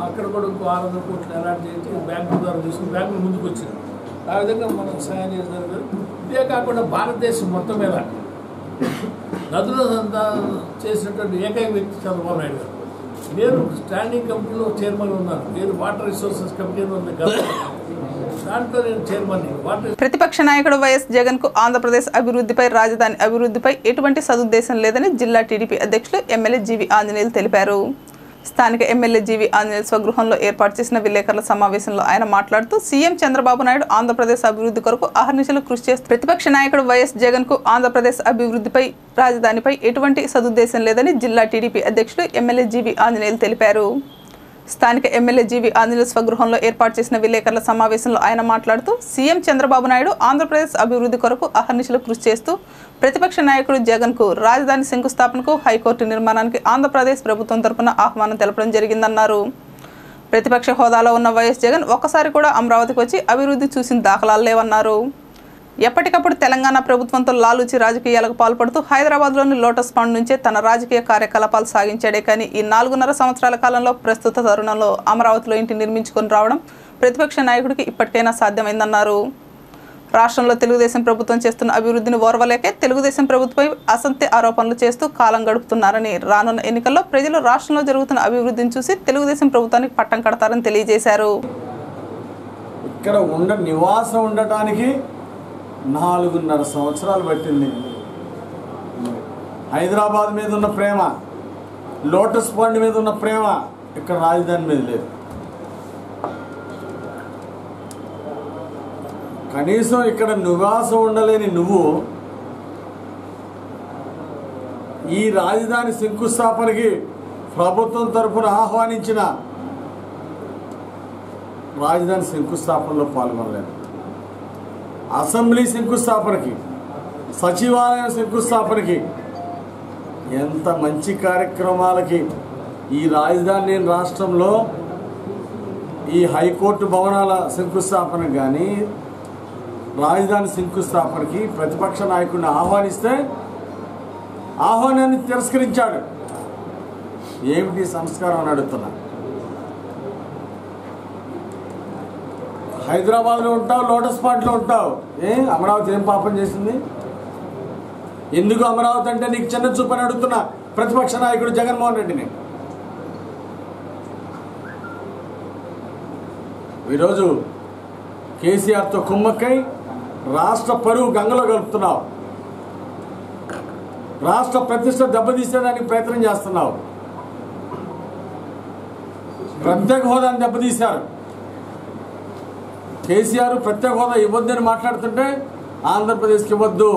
అక్కడ కూడా ఇంకో 600 కోట్లు అలాట్ చేసి బ్యాంకుల ద్వారా తీసుకుని బ్యాంకులు ముందుకు వచ్చింది. ఆ విధంగా మనం సహాయం చేస్తారు. ఇదే కాకుండా భారతదేశం మొత్తం మీద నదుల చేసినటువంటి ఏకైక వ్యక్తి చంద్రబాబు నాయుడు గారు. నేను స్టాండింగ్ కమిటీలో చైర్మన్ ఉన్నాను. నేను వాటర్ రిసోర్సెస్ కమిటీలో ఉంది కదా, దాంట్లో నేను చైర్మన్. ప్రతిపక్ష నాయకుడు వైఎస్ జగన్ కు ఆంధ్రప్రదేశ్ అభివృద్ధిపై, రాజధాని అభివృద్ధిపై ఎటువంటి సదుద్దేశం లేదని జిల్లా టీడీపీ అధ్యక్షులు ఎమ్మెల్యే జీవి ఆంజనేయులు తెలిపారు. స్థానిక ఎమ్మెల్యే జీవి ఆంజనేయులు స్వగృహంలో ఏర్పాటు చేసిన విలేకరుల సమావేశంలో ఆయన మాట్లాడుతూ సీఎం చంద్రబాబు నాయుడు ఆంధ్రప్రదేశ్ అభివృద్ధి కొరకు అహర్నిశలు కృషి చేస్తూ ప్రతిపక్ష నాయకుడు వైఎస్ జగన్ కు ఆంధ్రప్రదేశ్ అభివృద్ధిపై, రాజధానిపై ఎటువంటి సదుద్దేశం లేదని జిల్లా టీడీపీ అధ్యక్షులు ఎమ్మెల్యే జీవి ఆంజనేయులు తెలిపారు. స్థానిక ఎమ్మెల్యే జీవి ఆంజనేయులు స్వగృహంలో ఏర్పాటు చేసిన విలేకరుల సమావేశంలో ఆయన మాట్లాడుతూ సీఎం చంద్రబాబు నాయుడు ఆంధ్రప్రదేశ్ అభివృద్ధి కొరకు అహర్నిశలు కృషి చేస్తూ ప్రతిపక్ష నాయకుడు జగన్కు రాజధాని శంకుస్థాపనకు హైకోర్టు నిర్మాణానికి ఆంధ్రప్రదేశ్ ప్రభుత్వం తరపున ఆహ్వానం తెలపడం జరిగిందన్నారు. ప్రతిపక్ష హోదాలో ఉన్న వైఎస్ జగన్ ఒక్కసారి కూడా అమరావతికి వచ్చి అభివృద్ధి చూసిన దాఖలాలు లేవన్నారు. ఎప్పటికప్పుడు తెలంగాణ ప్రభుత్వంతో లాలూచి రాజకీయాలకు పాల్పడుతూ హైదరాబాద్లోని లోటస్ పాండ్ నుంచే తన రాజకీయ కార్యకలాపాలు సాగించాడే కానీ ఈ 4.5 సంవత్సరాల కాలంలో ప్రస్తుత తరుణంలో అమరావతిలో ఇంటి నిర్మించుకొని రావడం ప్రతిపక్ష నాయకుడికి ఇప్పటికైనా సాధ్యమైందన్నారు. రాష్ట్రంలో తెలుగుదేశం ప్రభుత్వం చేస్తున్న అభివృద్ధిని ఓర్వలేకే తెలుగుదేశం ప్రభుత్వంపై అసత్య ఆరోపణలు చేస్తూ కాలం గడుపుతున్నారని, రానున్న ఎన్నికల్లో ప్రజలు రాష్ట్రంలో జరుగుతున్న అభివృద్ధిని చూసి తెలుగుదేశం ప్రభుత్వానికి పట్టం కడతారని తెలియజేశారు. ఇక్కడ నివాసం ఉండటానికి 4.5 సంవత్సరాలు పట్టింది. హైదరాబాద్ మీద ఉన్న ప్రేమ, లోటస్ పాండ్ మీద ఉన్న ప్రేమ ఇక్కడ రాజధాని మీద లేదు. కనీసం ఇక్కడ నివాసం ఉండలేని నువ్వు ఈ రాజధాని శంకుస్థాపనకి ప్రభుత్వం తరఫున ఆహ్వానించిన రాజధాని శంకుస్థాపనలో పాల్గొనలేదు. అసెంబ్లీ శంకుస్థాపనకి, సచివాలయం శంకుస్థాపనకి, ఎంత మంచి కార్యక్రమాలకి ఈ రాజధాని రాష్ట్రంలో ఈ హైకోర్టు భవనాల శంకుస్థాపన కానీ రాజధాని శంకుస్థాపనకి ప్రతిపక్ష నాయకుడిని ఆహ్వానిస్తే ఆహ్వానాన్ని తిరస్కరించాడు. ఏమిటి సంస్కారం అని అడుగుతున్నా. హైదరాబాద్లో ఉంటావు, లోటస్ పాండ్లో ఉంటావు. అమరావతి ఏం పాపం చేసింది? ఎందుకు అమరావతి అంటే నీకు చిన్న చూపని అడుగుతున్నా ప్రతిపక్ష నాయకుడు జగన్మోహన్ రెడ్డిని. ఈరోజు కేసీఆర్తో కుమ్మక్కై రాష్ట్ర పరువు గంగలో కలుపుతున్నావు. రాష్ట్ర ప్రతిష్ట దెబ్బతీసేదానికి ప్రయత్నం చేస్తున్నావు. ప్రత్యేక హోదాని దెబ్బతీశారు. కేసీఆర్ ప్రత్యేక హోదా ఇవ్వద్దని మాట్లాడుతుంటే ఆంధ్రప్రదేశ్కి ఇవ్వద్దు,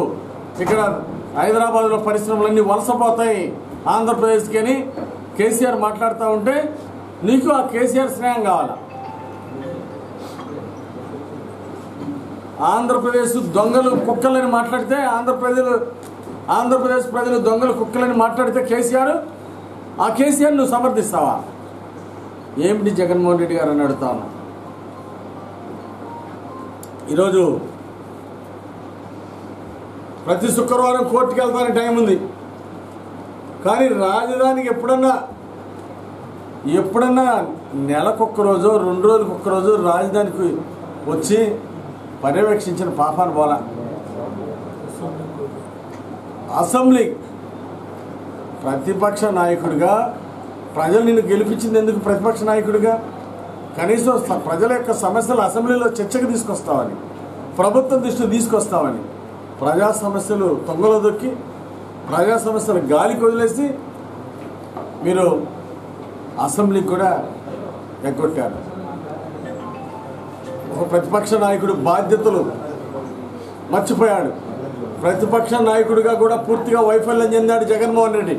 ఇక్కడ హైదరాబాద్లో పరిశ్రమలన్నీ వలసపోతాయి ఆంధ్రప్రదేశ్కి అని కేసీఆర్ మాట్లాడుతూ ఉంటే నీకు ఆ కేసీఆర్ స్నేహం కావాలా? ఆంధ్రప్రదేశ్ దొంగలు కుక్కలని మాట్లాడితే ఆంధ్రప్రదేశ్ ప్రజలు దొంగలు కుక్కలని మాట్లాడితే ఆ కేసీఆర్ నువ్వు సమర్థిస్తావా? ఏమిటి జగన్మోహన్ రెడ్డి గారు అని అడుగుతా ఉన్నా. ఈరోజు ప్రతి శుక్రవారం కోర్టుకి వెళ్తానికి టైం ఉంది, కానీ రాజధానికి ఎప్పుడన్నా నెలకొక్క రోజు 2 రోజులకు ఒక్కరోజు రాజధానికి వచ్చి పర్యవేక్షించిన పాపాను పోలా. అసెంబ్లీ ప్రతిపక్ష నాయకుడిగా ప్రజలు నిన్ను గెలిపించింది ఎందుకు? ప్రతిపక్ష నాయకుడిగా కనీసం ప్రజల యొక్క సమస్యలు అసెంబ్లీలో చర్చకు తీసుకొస్తామని, ప్రభుత్వం దృష్టికి తీసుకొస్తామని, ప్రజా సమస్యలు తొంగలో దొక్కి ప్రజా సమస్యలు గాలికి వదిలేసి మీరు అసెంబ్లీకి కూడా ఎగ్గొట్టారు. ఒక ప్రతిపక్ష నాయకుడు బాధ్యతలు మర్చిపోయాడు. ప్రతిపక్ష నాయకుడిగా కూడా పూర్తిగా వైఫల్యం చెందాడు జగన్మోహన్ రెడ్డి.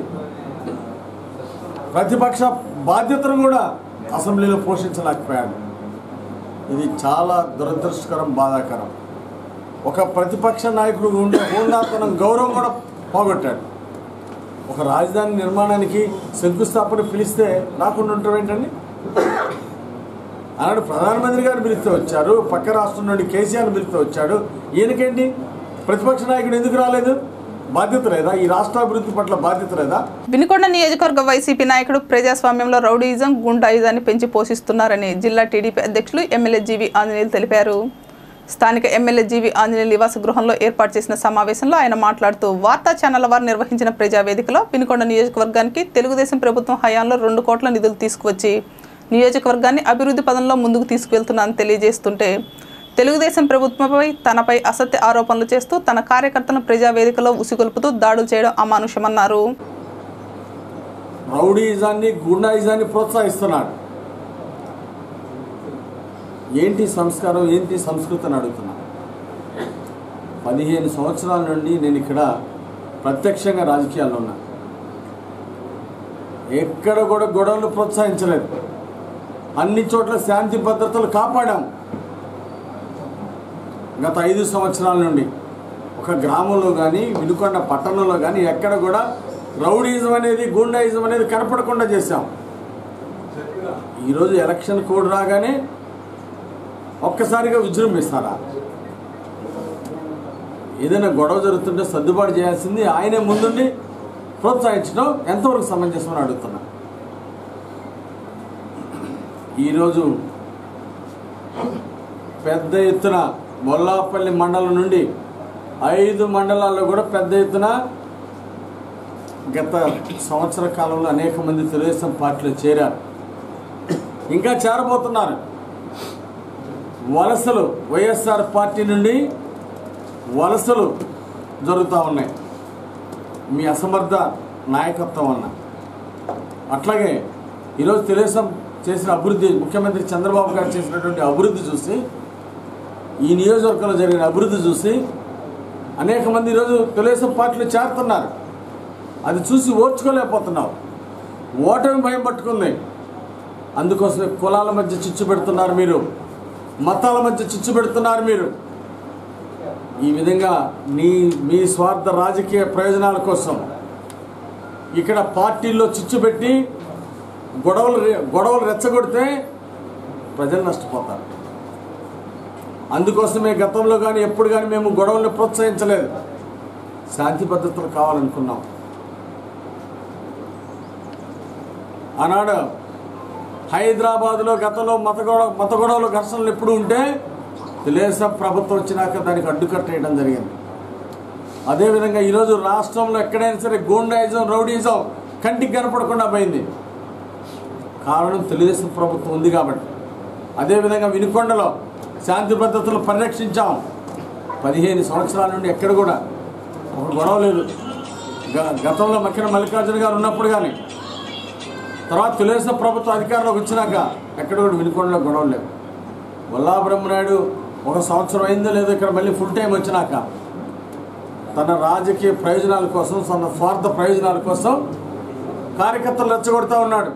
ప్రతిపక్ష బాధ్యతను కూడా అసెంబ్లీలో పోషించలేకపోయాడు. ఇది చాలా దురదృష్టకరం, బాధాకరం. ఒక ప్రతిపక్ష నాయకుడు ఉండే హోందాతనం, గౌరవం కూడా పోగొట్టాడు. ఒక రాజధాని నిర్మాణానికి శంకుస్థాపన పిలిస్తే రాకుండా ఉంటాం ఏంటండి? ఆనాడు ప్రధానమంత్రి గారు పిలిస్తే వచ్చారు, పక్క రాష్ట్రం నుండి కేసీఆర్ పిలిస్తే వచ్చాడు. ఈయనకేంటి? ప్రతిపక్ష నాయకుడు ఎందుకు రాలేదు? బాధ్యత లేదా? ఈ రాష్ట్ర అభివృద్ధి పట్ల బాధ్యత లేదా? వినుకొండ నియోజకవర్గ వైసీపీ నాయకుడు ప్రజాస్వామ్యంలో రౌడీయిజం, గుండాయిజాన్ని పెంచి పోషిస్తున్నారని జిల్లా టీడీపీ అధ్యక్షులు ఎమ్మెల్యే జీవి ఆంజనేయులు తెలిపారు. స్థానిక ఎమ్మెల్యే జీవి ఆంజనేయులు నివాస గృహంలో ఏర్పాటు చేసిన సమావేశంలో ఆయన మాట్లాడుతూ వార్తా ఛానళ్ల వారు నిర్వహించిన ప్రజావేదికలో వినుకొండ నియోజకవర్గానికి తెలుగుదేశం ప్రభుత్వం హయాంలో 2 కోట్ల నిధులు తీసుకువచ్చి నియోజకవర్గాన్ని అభివృద్ధి పదంలో ముందుకు తీసుకువెళ్తున్నానని తెలియజేస్తుంటే తెలుగుదేశం ప్రభుత్వంపై తనపై అసత్య ఆరోపణలు చేస్తూ తన కార్యకర్తలను ప్రజావేదికలో ఉసిగొల్పుతూ దాడులు చేయడం అమానుషమన్నారు. రౌడీయిజాన్ని, గుండాయిజాన్ని ప్రోత్సహిస్తున్నాడు. ఏంటి సంస్కారం, ఏంటి సంస్కృతి అని అడుగుతున్నా. 15 సంవత్సరాల నుండి నేను ఇక్కడ ప్రత్యక్షంగా రాజకీయాల్లో ఉన్నా. ఎక్కడ కూడా గొడవలు ప్రోత్సహించలేదు. అన్ని చోట్ల శాంతి భద్రతలు కాపాడాం. గత 5 సంవత్సరాల నుండి ఒక గ్రామంలో కానీ వినుకొండ పట్టణంలో కానీ ఎక్కడ కూడా రౌడీజం అనేది గూండాయిజం అనేది కనపడకుండా చేశాం. ఈరోజు ఎలక్షన్ కోడ్ రాగానే ఒక్కసారిగా విజృంభిస్తారా? ఏదైనా గొడవ జరుగుతుంటే సర్దుబాటు చేయాల్సింది ఆయనే ముందుండి ప్రోత్సహించడం ఎంతవరకు సమంజసమని అడుగుతున్నా. ఈరోజు పెద్ద ఎత్తున మొల్లాపల్లి మండలం నుండి 5 మండలాల్లో కూడా పెద్ద ఎత్తున గత సంవత్సర కాలంలో అనేక మంది తెలుగుదేశం పార్టీలో చేరారు, ఇంకా చేరబోతున్నారు. వలసలు వైఎస్ఆర్ పార్టీ నుండి వలసలు జరుగుతూ ఉన్నాయి మీ అసమర్థ నాయకత్వం వలన. అట్లాగే ఈరోజు తెలుగుదేశం చేసిన అభివృద్ధి, ముఖ్యమంత్రి చంద్రబాబు గారు చేసినటువంటి అభివృద్ధి చూసి, ఈ నియోజకవర్గంలో జరిగిన అభివృద్ధి చూసి అనేక మంది ఈరోజు తెలుగుదేశం పార్టీలో చేరుతున్నారు. అది చూసి ఓర్చుకోలేకపోతున్నావు. ఓటమి భయం పట్టుకుంది. అందుకోసమే కులాల మధ్య చిచ్చు పెడుతున్నారు మీరు, మతాల మధ్య చిచ్చు పెడుతున్నారు మీరు. ఈ విధంగా మీ స్వార్థ రాజకీయ ప్రయోజనాల కోసం ఇక్కడ పార్టీల్లో చిచ్చు పెట్టి గొడవలు రెచ్చగొడితే ప్రజలు నష్టపోతారు. అందుకోసమే గతంలో కానీ ఎప్పుడు కానీ మేము గొడవల్ని ప్రోత్సహించలేదు. శాంతి భద్రతలు కావాలనుకున్నాం. ఆనాడు హైదరాబాద్లో గతంలో మత గొడవలు ఘర్షణలు ఎప్పుడు ఉంటే తెలుగుదేశం ప్రభుత్వం వచ్చినాక దానికి అడ్డుకట్టేయడం జరిగింది. అదేవిధంగా ఈరోజు రాష్ట్రంలో ఎక్కడైనా సరే గూండాయిజం రౌడీజం కంటికి కనపడకుండా పోయింది. కారణం తెలుగుదేశం ప్రభుత్వం ఉంది కాబట్టి. అదేవిధంగా వినుకొండలో శాంతి భద్రతలు పరిరక్షించాం. 15 సంవత్సరాల నుండి ఎక్కడ కూడా ఒక గొడవ లేదు. గతంలో మక్కిన మల్లికార్జున గారు ఉన్నప్పుడు కానీ, తర్వాత తెలుగుదేశం ప్రభుత్వం అధికారంలోకి వచ్చినాక ఎక్కడ కూడా వినుకొండలో గొడవలు లేవు. వల్లా బ్రహ్మనాయుడు 1 సంవత్సరం అయిందో లేదో ఇక్కడ మళ్ళీ ఫుల్ టైం వచ్చినాక తన రాజకీయ ప్రయోజనాల కోసం, తన స్వార్థ ప్రయోజనాల కోసం కార్యకర్తలు రెచ్చగొడుతూ ఉన్నాడు.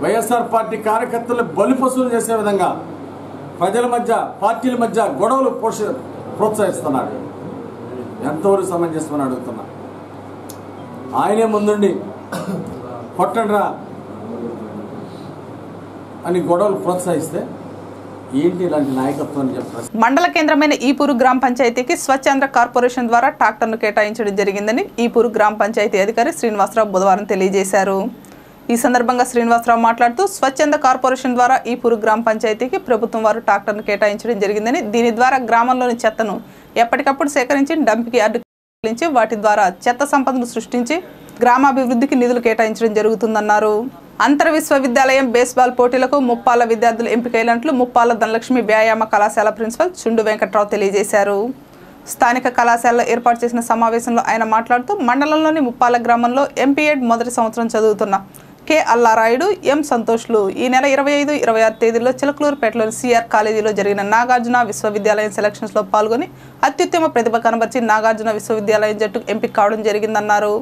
వైఎస్ఆర్ పార్టీ కార్యకర్తలు బలిపశువులు చేసే విధంగా ప్రజల మధ్య, పార్టీల మధ్య గొడవలు ప్రోత్సహిస్తున్నాడు. ఎంతవరకు సమంజసమని అడుగుతున్నా. ఆయనే ముందుండి కొట్టండ్రా అని గొడవలు ప్రోత్సహిస్తే ఏంటి ఇలాంటి నాయకత్వం అని చెప్పారు. మండల కేంద్రమైన ఈపూరు గ్రామ పంచాయతీకి స్వచ్ఛంద కార్పొరేషన్ ద్వారా ట్రాక్టర్ను కేటాయించడం జరిగిందని ఈపూరు గ్రామ పంచాయతీ అధికారి శ్రీనివాసరావు బుధవారం తెలియజేశారు. ఈ సందర్భంగా శ్రీనివాసరావు మాట్లాడుతూ స్వచ్ఛంద కార్పొరేషన్ ద్వారా ఈపూరు గ్రామ పంచాయతీకి ప్రభుత్వం వారు ట్రాక్టర్ను కేటాయించడం జరిగిందని, దీని ద్వారా గ్రామంలోని చెత్తను ఎప్పటికప్పుడు సేకరించి డంపింగ్ యార్డుకి వాటి ద్వారా చెత్త సంపదను సృష్టించి గ్రామాభివృద్ధికి నిధులు కేటాయించడం జరుగుతుందన్నారు. అంతర్ విశ్వవిద్యాలయం బేస్బాల్ పోటీలకు ముప్పాల విద్యార్థులు ఎంపికైనట్లు ముప్పాల ధనలక్ష్మి వ్యాయామ కళాశాల ప్రిన్సిపల్ చుండు వెంకట్రావు తెలియజేశారు. స్థానిక కళాశాలలో ఏర్పాటు చేసిన సమావేశంలో ఆయన మాట్లాడుతూ మండలంలోని ముప్పాల గ్రామంలో ఎంపీఎడ్ మొదటి సంవత్సరం చదువుతున్న కె అల్లారాయుడు, ఎం సంతోష్లు ఈ నెల 25, 26 తేదీల్లో చిలకలూరుపేటలోని సిఆర్ కాలేజీలో జరిగిన నాగార్జున విశ్వవిద్యాలయం సెలక్షన్స్లో పాల్గొని అత్యుత్తమ ప్రతిభ కనబర్చి నాగార్జున విశ్వవిద్యాలయం జట్టుకు ఎంపిక కావడం జరిగిందన్నారు.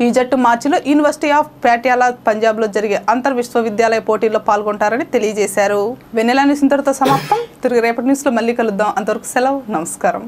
ఈ జట్టు మార్చిలో యూనివర్సిటీ ఆఫ్ పాటియాలా పంజాబ్లో జరిగే అంతర్ విశ్వవిద్యాలయ పోటీల్లో పాల్గొంటారని తెలియజేశారు. వెన్నెల న్యూస్ ఇంతటితో సమాప్తం. తిరిగి రేపటి న్యూస్లో మళ్ళీ కలుద్దాం. అంతవరకు సెలవు. నమస్కారం.